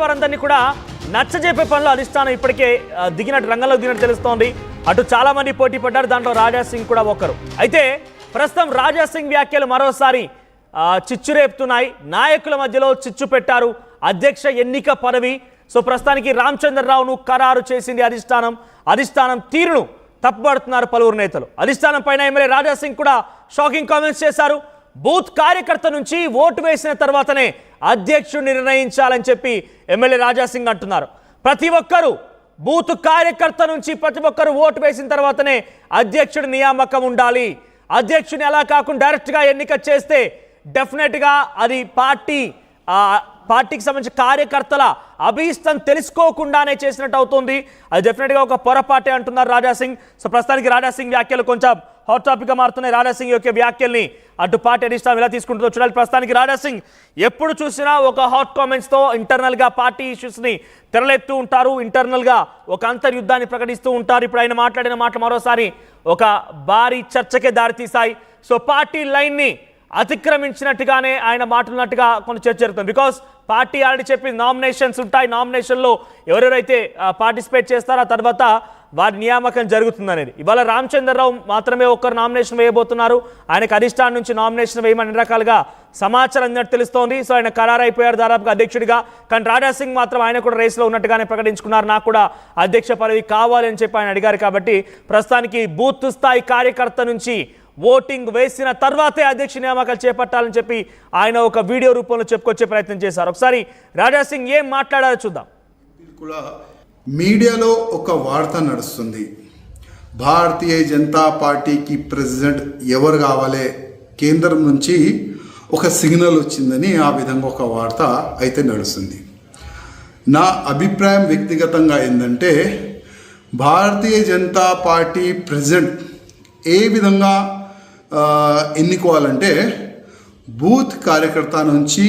వారందరినీ కూడా నచ్చజెప్పే పనిలో అధిష్టానం ఇప్పటికే రంగంలో దిగినట్టు తెలుస్తోంది. అటు చాలా మంది పోటీ పడ్డారు, దాంట్లో రాజా సింగ్ కూడా ఒకరు. అయితే ప్రస్తుతం రాజా సింగ్ వ్యాఖ్యలు మరోసారి చిచ్చు రేపుతున్నాయి. నాయకుల మధ్యలో చిచ్చు పెట్టారు. అధ్యక్ష ఎన్నిక పదవి ప్రస్తుతానికి రామచంద్రరావును ఖరారు చేసింది అధిష్టానం తీరును తప్పుపడుతున్నారు పలువురు నేతలు. అధిష్టానం పైన ఎమ్మెల్యే రాజా సింగ్ కూడా షాకింగ్ కామెంట్స్ చేశారు. బూత్ కార్యకర్త నుంచి ఓటు వేసిన తర్వాతనే అధ్యక్షుడు నిర్ణయించాలని చెప్పి ఎమ్మెల్యే రాజా సింగ్ అంటున్నారు. ప్రతి ఒక్కరూ బూత్ కార్యకర్త నుంచి ప్రతి ఒక్కరు ఓటు వేసిన తర్వాతనే అధ్యక్షుడి నియామకం ఉండాలి. అధ్యక్షుడిని అలా కాకుండా డైరెక్ట్గా ఎన్నిక చేస్తే డెఫినెట్గా అది పార్టీకి సంబంధించిన కార్యకర్తల అభీష్టం తెలుసుకోకుండానే చేసినట్టు అవుతుంది. అది డెఫినెట్గా ఒక పొరపాటే అంటున్నారు రాజా సింగ్. ప్రస్తుతానికి రాజా సింగ్ వ్యాఖ్యలు కొంచెం హాట్ టాపిక్గా మారుతున్నాయి. రాజా సింగ్ యొక్క వ్యాఖ్యల్ని అటు పార్టీ అధిష్టానం ఎలా తీసుకుంటుందో చూడాలి. ప్రస్తుతానికి రాజా సింగ్ ఎప్పుడు చూసినా ఒక హాట్ కామెంట్స్తో ఇంటర్నల్గా పార్టీ ఇష్యూస్ని తెరలేపుతూ ఉంటారు. ఇంటర్నల్గా ఒక అంతర్యుద్ధాన్ని ప్రకటిస్తూ ఉంటారు. ఇప్పుడు ఆయన మాట్లాడిన మాటలు మరోసారి ఒక భారీ చర్చకే దారితీశాయి. పార్టీ లైన్ని అతిక్రమించినట్టుగానే ఆయన మాట్లాడినట్టుగా కొన్ని చర్చ జరుగుతుంది. బికాస్ పార్టీ ఆల్రెడీ చెప్పింది నామినేషన్స్ ఉంటాయి, నామినేషన్లో ఎవరెవరైతే పార్టిసిపేట్ చేస్తారో ఆ తర్వాత వారి నియామకం జరుగుతుంది అనేది. ఇవాళ రామచంద్రరావు మాత్రమే ఒక్కరు నామినేషన్ వేయబోతున్నారు. ఆయనకు అధిష్టానం నుంచి నామినేషన్ వేయమని రకాలుగా సమాచారం అందినట్టు తెలుస్తోంది. ఆయన ఖరారు అయిపోయారు దాదాపుగా అధ్యక్షుడిగా. కానీ రాజా సింగ్ మాత్రం ఆయన కూడా రేసులో ఉన్నట్టుగానే ప్రకటించుకున్నారు. నాకు కూడా అధ్యక్ష పదవి కావాలని చెప్పి ఆయన అడిగారు. కాబట్టి ప్రస్తుతానికి బూత్ స్థాయి కార్యకర్త నుంచి ఓటింగ్ వేసిన తర్వాతే అధ్యక్ష నియామకాలు చేపట్టాలని చెప్పి ఆయన ఒక వీడియో రూపంలో చెప్పుకొచ్చే ప్రయత్నం చేశారు. ఒకసారి రాజా సింగ్ ఏం మాట్లాడారో చూద్దాం. మీడియాలో ఒక వార్త నడుస్తుంది, భారతీయ జనతా పార్టీకి ప్రెసిడెంట్ ఎవరు కావాలి, కేంద్రం నుంచి ఒక సిగ్నల్ వచ్చిందని ఆ విధంగా ఒక వార్త అయితే నడుస్తుంది. నా అభిప్రాయం వ్యక్తిగతంగా ఏంటంటే భారతీయ జనతా పార్టీ ప్రెసిడెంట్ ఏ విధంగా ఎన్నుకోవాలంటే బూత్ కార్యకర్త నుంచి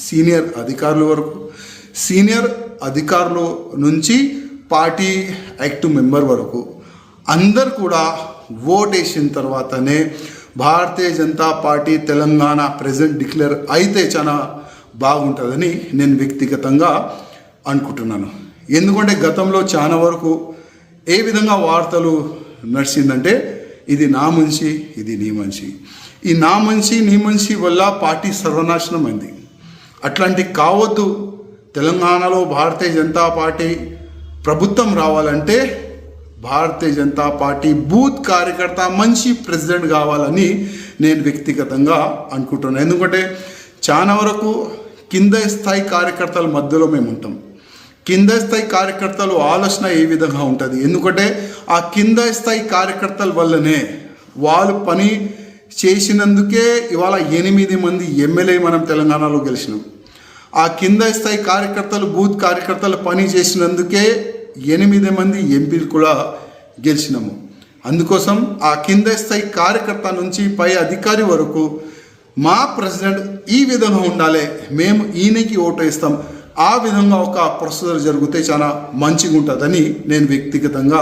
సీనియర్ అధికారుల వరకు, సీనియర్ అధికారుల నుంచి పార్టీ యాక్టివ్ మెంబర్ వరకు అందరు కూడా ఓటేసిన తర్వాతనే Bharatiya Janata party Telangana president declare అయితే చాలా బాగుంటుందని నేను వ్యక్తిగతంగా అనుకుంటున్నాను. ఎందుకంటే గతంలో చాలా వరకు ఏ విధంగా వార్తలు నడిచిందంటే ఇది నా మనిషి, ఇది నీ మనిషి, ఈ నా మనిషి నీ మనిషి వల్ల పార్టీ సర్వనాశనం అయింది. అట్లాంటి కావద్దు. తెలంగాణలో భారతీయ జనతా పార్టీ ప్రభుత్వం రావాలంటే భారతీయ జనతా పార్టీ బూత్ కార్యకర్త మంచి ప్రెసిడెంట్ కావాలని నేను వ్యక్తిగతంగా అనుకుంటున్నాను. ఎందుకంటే చాలా వరకు కింద స్థాయి కార్యకర్తల మధ్యలో మేము ఉంటాం. కింద స్థాయి కార్యకర్తలు ఆలోచన ఏ విధంగా ఉంటుంది, ఎందుకంటే ఆ కింద స్థాయి కార్యకర్తల వల్లనే వాళ్ళు పని చేసినందుకే ఇవాళ 8 మంది ఎమ్మెల్యే మనం తెలంగాణలో గెలిచినాం. ఆ కింద స్థాయి కార్యకర్తలు బూత్ కార్యకర్తలు పని చేసినందుకే 8 మంది ఎంపీలు కూడా గెలిచినాము. అందుకోసం ఆ కింద స్థాయి కార్యకర్త నుంచి పై అధికారి వరకు మా ప్రెసిడెంట్ ఈ విధంగా ఉండాలి, మేము ఈయనకి ఓటు వేస్తాం, ఆ విధంగా ఒక ప్రొసీజర్ జరిగితే చాలా మంచిగా ఉంటుందని నేను వ్యక్తిగతంగా.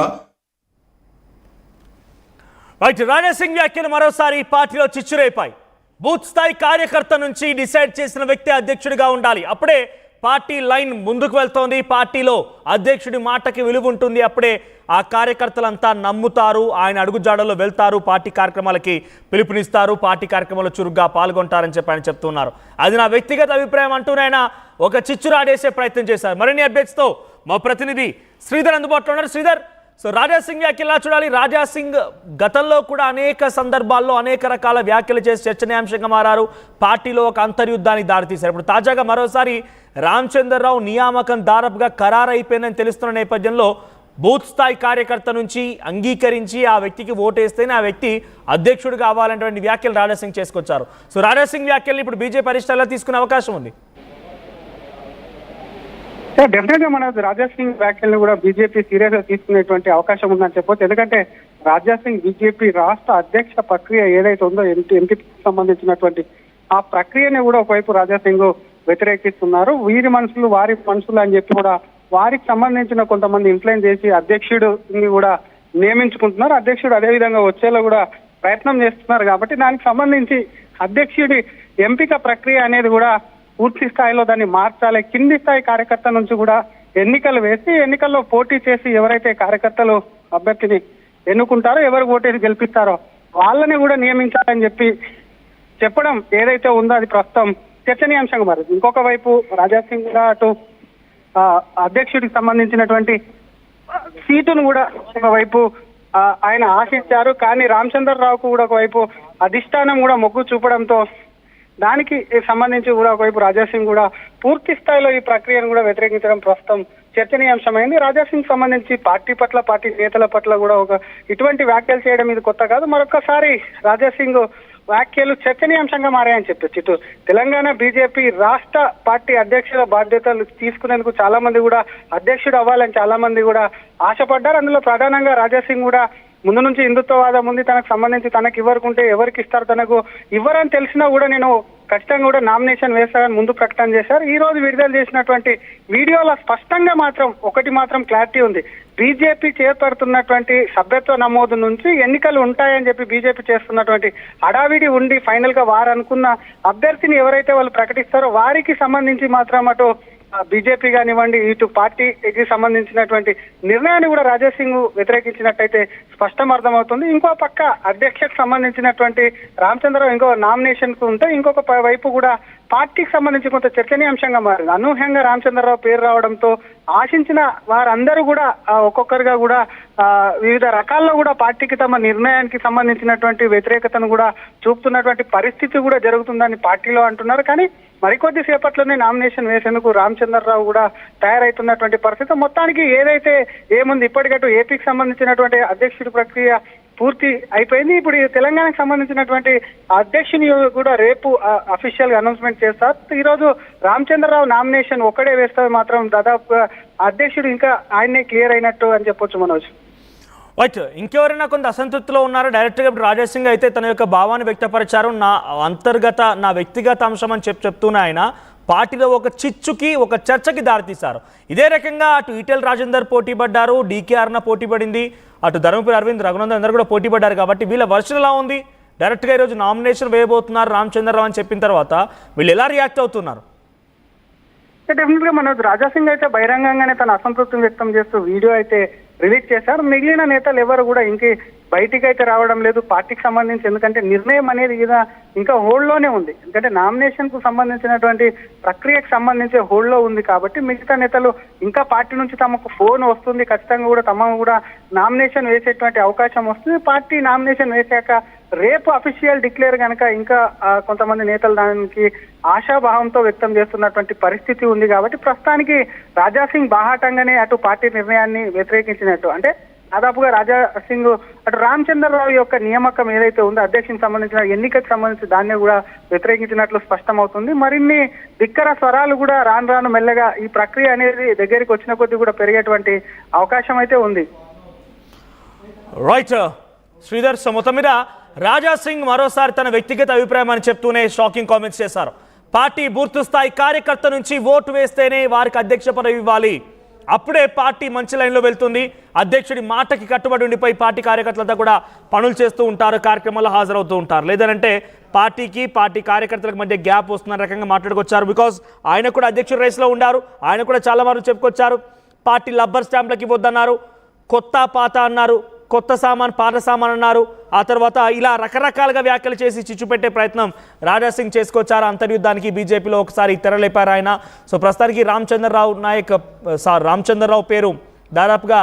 రాజా సింగ్ వ్యాఖ్యలు మరోసారి పార్టీలో చిచ్చురేపాయి. బూత్ స్థాయి కార్యకర్త నుంచి డిసైడ్ చేసిన వ్యక్తి అధ్యక్షుడిగా ఉండాలి. అప్పుడే పార్టీ లైన్ ముందుకు వెళ్తోంది. పార్టీలో అధ్యక్షుడి మాటకి విలువ ఉంటుంది. అప్పుడే ఆ కార్యకర్తలంతా నమ్ముతారు, ఆయన అడుగుజాడల్లో వెళ్తారు, పార్టీ కార్యక్రమాలకి పిలుపునిస్తారు, పార్టీ కార్యక్రమాల్లో చురుగ్గా పాల్గొంటారని చెప్పి ఆయన చెప్తున్నారు. అది నా వ్యక్తిగత అభిప్రాయం అంటూనైనా ఒక చిచ్చురాడేసే ప్రయత్నం చేశారు. మరిన్ని అప్డేట్స్తో మా ప్రతినిధి శ్రీధర్ అందుబాటులో ఉన్నారు. శ్రీధర్, రాజా సింగ్ వ్యాఖ్యలు ఎలా చూడాలి? రాజా సింగ్ గతంలో కూడా అనేక సందర్భాల్లో అనేక రకాల వ్యాఖ్యలు చేసి చర్చనీయాంశంగా మారారు. పార్టీలో ఒక అంతర్యుద్ధానికి దారితీశారు. ఇప్పుడు తాజాగా మరోసారి రామచంద్రరావు నియామకం దాదాపుగా ఖరారైపోయిందని తెలుస్తున్న నేపథ్యంలో బూత్ స్థాయి కార్యకర్త నుంచి అంగీకరించి ఆ వ్యక్తికి ఓటేస్తేనే ఆ వ్యక్తి అధ్యక్షుడు కావాలనేటువంటి వ్యాఖ్యలు రాజా సింగ్ చేసుకొచ్చారు. రాజా సింగ్ వ్యాఖ్యల్ని ఇప్పుడు బీజేపీ అధిష్టానంలో తీసుకునే అవకాశం ఉంది. డెఫినెట్ గా మన రాజా సింగ్ వ్యాఖ్యలను కూడా బీజేపీ సీరియస్ గా తీసుకునేటువంటి అవకాశం ఉందని చెప్పొచ్చు. ఎందుకంటే రాజా సింగ్ బీజేపీ రాష్ట్ర అధ్యక్ష ప్రక్రియ ఏదైతే ఉందో ఎంపీకి సంబంధించినటువంటి ఆ ప్రక్రియని కూడా ఒకవైపు రాజా సింగ్ వ్యతిరేకిస్తున్నారు. వీరి మనుషులు వారి మనుషులు అని చెప్పి కూడా వారికి సంబంధించిన కొంతమంది ఇన్ఫ్లుయెన్స్ చేసి అధ్యక్షుడిని కూడా నియమించుకుంటున్నారు. అధ్యక్షుడు అదే విధంగా వచ్చేలా కూడా ప్రయత్నం చేస్తున్నారు. కాబట్టి దానికి సంబంధించి అధ్యక్షుడి ఎంపిక ప్రక్రియ అనేది కూడా పూర్తి స్థాయిలో దాన్ని మార్చాలి. కింది స్థాయి కార్యకర్త నుంచి కూడా ఎన్నికలు వేసి ఎన్నికల్లో పోటీ చేసి ఎవరైతే కార్యకర్తలు అభ్యర్థిని ఎన్నుకుంటారో, ఎవరు ఓటేసి గెలిపిస్తారో వాళ్ళని కూడా నియమించాలని చెప్పడం ఏదైతే ఉందో అది ప్రస్తుతం చర్చనీయాంశంగా మారింది. ఇంకొక వైపు రాజాసింగ్ కూడా అటు అధ్యక్షుడికి సంబంధించినటువంటి సీటును కూడా ఒకవైపు ఆయన ఆశించారు. కానీ రామచంద్రరావుకు కూడా ఒకవైపు అధిష్టానం కూడా మొగ్గు చూపడంతో దానికి సంబంధించి కూడా ఒకవైపు రాజాసింగ్ కూడా పూర్తి స్థాయిలో ఈ ప్రక్రియను కూడా వ్యతిరేకించడం ప్రస్తుతం చర్చనీయాంశమైంది. రాజాసింగ్ సంబంధించి పార్టీ పట్ల, పార్టీ నేతల పట్ల కూడా ఇటువంటి వ్యాఖ్యలు చేయడం ఇది కొత్త కాదు. మరొకసారి రాజాసింగ్ వ్యాఖ్యలు చర్చనీయాంశంగా మారాయని చెప్పొచ్చు. ఇటు తెలంగాణ బీజేపీ రాష్ట్ర పార్టీ అధ్యక్షుల బాధ్యతలు తీసుకునేందుకు చాలా మంది కూడా అధ్యక్షుడు అవ్వాలని చాలా మంది కూడా ఆశపడ్డారు. అందులో ప్రధానంగా రాజాసింగ్ కూడా ముందు నుంచి హిందుత్వవాదం ఉంది, తనకు సంబంధించి తనకు ఇవ్వరుకుంటే ఎవరికి ఇస్తారు, తనకు ఇవ్వరని తెలిసినా కూడా నేను ఖచ్చితంగా కూడా నామినేషన్ వేస్తానని ముందు ప్రకటన చేశారు. ఈ రోజు విడుదల చేసినటువంటి వీడియోలో స్పష్టంగా మాత్రం ఒకటి మాత్రం క్లారిటీ ఉంది. బీజేపీ చేపడుతున్నటువంటి సభ్యత్వ నమోదు నుంచి ఎన్నికలు ఉంటాయని చెప్పి బీజేపీ చేస్తున్నటువంటి హడావిడి ఉండి ఫైనల్ గా వారు అనుకున్న అభ్యర్థిని ఎవరైతే వాళ్ళు ప్రకటిస్తారో వారికి సంబంధించి మాత్రం అటు బీజేపీ కానివ్వండి, ఇటు పార్టీకి సంబంధించినటువంటి నిర్ణయాన్ని కూడా రాజాసింగ్ వ్యతిరేకించినట్టయితే స్పష్టం అర్థమవుతుంది. ఇంకో పక్క అధ్యక్షకు సంబంధించినటువంటి రామచంద్రరావు ఇంకో నామినేషన్ కు ఉంటే, ఇంకొక వైపు కూడా పార్టీకి సంబంధించి కొంత చర్చనీయాంశంగా మారింది. అనూహ్యంగా రామచంద్రరావు పేరు రావడంతో ఆశించిన వారందరూ కూడా ఒక్కొక్కరుగా కూడా వివిధ రకాల్లో కూడా పార్టీకి తమ నిర్ణయానికి సంబంధించినటువంటి వ్యతిరేకతను కూడా చూపుతున్నటువంటి పరిస్థితి కూడా జరుగుతుందని పార్టీలో అంటున్నారు. కానీ మరికొద్ది సేపట్లోనే నామినేషన్ వేసేందుకు రామచంద్రరావు కూడా తయారైతున్నటువంటి పరిస్థితి. మొత్తానికి ఏదైతే ఏముంది, ఇప్పటికట్టు ఏపీకి సంబంధించినటువంటి అధ్యక్షుడి ప్రక్రియ పూర్తి అయిపోయింది. ఇప్పుడు తెలంగాణకు సంబంధించినటువంటి అధ్యక్షుని కూడా రేపు అఫీషియల్ గా అనౌన్స్మెంట్ చేస్తారు. ఈ రోజు రామచంద్రరావు నామినేషన్ ఒక్కడే వేస్తే మాత్రం దాదాపుగా అధ్యక్షుడు ఇంకా ఆయన్నే క్లియర్ అయినట్టు అని చెప్పొచ్చు మనోజ్. రైట్, ఇంకెవరైనా కొంత అసంతృప్తిలో ఉన్నారు? డైరెక్ట్గా రాజాసింగ్ అయితే తన యొక్క భావాన్ని వ్యక్తపరిచారు. నా వ్యక్తిగత అంశం అని చెప్తూనే ఆయన పార్టీలో ఒక చిచ్చుకి, ఒక చర్చకి దారితీశారు. ఇదే రకంగా అటు ఈటెల రాజేందర్ పోటీ పడ్డారు, డీకేఆర్న పోటీ పడింది, అటు ధర్మపురి అరవింద్, రఘునందన్ అందరూ కూడా పోటీ పడ్డారు. కాబట్టి వీళ్ళ వర్షన్ ఎలా ఉంది? డైరెక్ట్గా ఈరోజు నామినేషన్ వేయబోతున్నారు రామచంద్రరావు అని చెప్పిన తర్వాత వీళ్ళు ఎలా రియాక్ట్ అవుతున్నారు? డెఫినెట్ గా మనోజ్, రాజాసింగ్ అయితే బహిరంగంగానే తన అసంతృప్తిని వ్యక్తం చేస్తూ వీడియో అయితే రిలీజ్ చేశారు. మిగిలిన నేతలు ఎవరు కూడా బయటికి అయితే రావడం లేదు పార్టీకి సంబంధించి. ఎందుకంటే నిర్ణయం అనేది ఇంకా హోల్డ్లోనే ఉంది. ఎందుకంటే నామినేషన్ కు సంబంధించినటువంటి ప్రక్రియకు సంబంధించి హోల్డ్లో ఉంది కాబట్టి మిగతా నేతలు ఇంకా పార్టీ నుంచి తమకు ఫోన్ వస్తుంది, ఖచ్చితంగా కూడా తమకు కూడా నామినేషన్ వేసేటువంటి అవకాశం వస్తుంది. పార్టీ నామినేషన్ వేశాక రేపు అఫీషియల్ డిక్లేర్ కనుక ఇంకా కొంతమంది నేతలు దానికి ఆశాభావంతో వ్యక్తం చేస్తున్నటువంటి పరిస్థితి ఉంది. కాబట్టి ప్రస్తుతానికి రాజాసింగ్ బాహాటంగానే అటు పార్టీ నిర్ణయాన్ని వ్యతిరేకించినట్టు, అంటే దాదాపుగా రాజాసింగ్ అటు రామచంద్రరావు యొక్క నియామకం ఏదైతే ఉందో అధ్యక్షునికి సంబంధించిన ఎన్నికకు సంబంధించి దాన్ని కూడా వ్యతిరేకించినట్లు స్పష్టమవుతుంది. మరిన్ని ధిక్కర స్వరాలు కూడా రాను రాను మెల్లగా ఈ ప్రక్రియ అనేది దగ్గరికి వచ్చిన కొద్దీ కూడా పెరిగేటువంటి అవకాశం అయితే ఉంది. రైట్ శ్రీధర్, మొత్తం మీద రాజాసింగ్ మరోసారి తన వ్యక్తిగత అభిప్రాయం అని చెప్తూనే షాకింగ్ కామెంట్స్ చేశారు. పార్టీ బూత్ స్థాయి కార్యకర్త నుంచి ఓటు వేస్తేనే వారికి అధ్యక్ష పదవి ఇవ్వాలి, అప్పుడే పార్టీ మంచి లైన్లో వెళ్తుంది, అధ్యక్షుడి మాటకి కట్టుబడి ఉండిపోయి పార్టీ కార్యకర్తలతో కూడా పనులు చేస్తూ ఉంటారు, కార్యక్రమాల్లో హాజరవుతూ ఉంటారు. లేదంటే పార్టీ కార్యకర్తలకు మధ్య గ్యాప్ వస్తున్న రకంగా మాట్లాడుకొచ్చారు. బికాజ్ ఆయన కూడా అధ్యక్షుడి రేస్లో ఉన్నారు. ఆయన కూడా చాలా వరకు చెప్పుకొచ్చారు. పార్టీ లబ్బర్ స్టాంప్లకి ఇవ్వద్దన్నారు, కొత్త పాత అన్నారు, కొత్త సామాన్ పాత సామాన్ అన్నారు. ఆ తర్వాత ఇలా రకరకాలుగా వ్యాఖ్యలు చేసి చిచ్చు పెట్టే ప్రయత్నం రాజాసింగ్ చేసుకొచ్చారు. అంతర్యుద్ధానికి బీజేపీలో ఒకసారి తెరలేపారు ఆయన. సో ప్రస్తుతానికి రామచంద్రరావు పేరు దాదాపుగా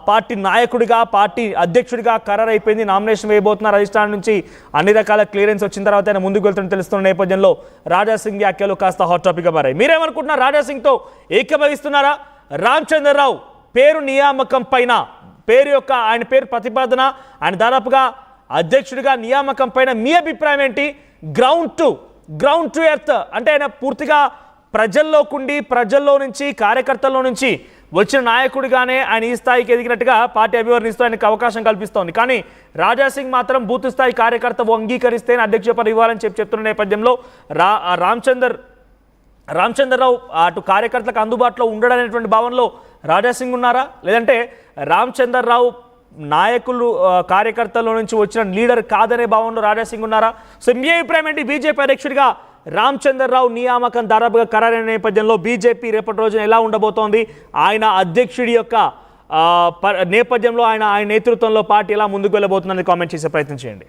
పార్టీ నాయకుడిగా, పార్టీ అధ్యక్షుడిగా ఖరారైపోయింది. నామినేషన్ వేయబోతున్నారు. అధిష్టానం నుంచి అన్ని రకాల క్లియరెన్స్ వచ్చిన తర్వాత ఆయన ముందుకు వెళ్తున్న తెలుస్తున్న నేపథ్యంలో రాజాసింగ్ వ్యాఖ్యలు కాస్త హాట్ టాపిక్గా మారాయి. మీరేమనుకుంటున్నారు? రాజాసింగ్తో ఏకీభవిస్తున్నారా? రామచంద్రరావు పేరు నియామకం పైన ఆయన పేరు ప్రతిపాదన, ఆయన దాదాపుగా అధ్యక్షుడిగా నియామకం పైన మీ అభిప్రాయం ఏంటి? గ్రౌండ్ టు ఎర్త్ అంటే ఆయన పూర్తిగా ప్రజల్లో నుంచి, కార్యకర్తల్లో నుంచి వచ్చిన నాయకుడిగానే ఆయన ఈ స్థాయికి ఎదిగినట్టుగా పార్టీ అభివర్ణిస్తూ ఆయనకు అవకాశం కల్పిస్తోంది. కానీ రాజాసింగ్ మాత్రం బూత్ స్థాయి కార్యకర్త అంగీకరిస్తేనే అధ్యక్ష పదవి ఇవ్వాలని చెప్తున్న నేపథ్యంలో రామచంద్రరావు అటు కార్యకర్తలకు అందుబాటులో ఉండడనేటువంటి భావనలో రాజాసింగ్ ఉన్నారా? లేదంటే రామచంద్రరావు నాయకులు కార్యకర్తల నుంచి వచ్చిన లీడర్ కాదనే భావనలో రాజాసింగ్ ఉన్నారా? సో మీ అభిప్రాయం ఏంటి? బీజేపీ అధ్యక్షుడిగా రామచంద్రరావు నియామకం దాదాపుగా ఖరారైన నేపథ్యంలో బీజేపీ రేపటి రోజున ఎలా ఉండబోతోంది, ఆయన అధ్యక్షుడి యొక్క నేపథ్యంలో ఆయన నేతృత్వంలో పార్టీ ఎలా ముందుకు వెళ్ళబోతుందని కామెంట్ చేసే ప్రయత్నం చేయండి.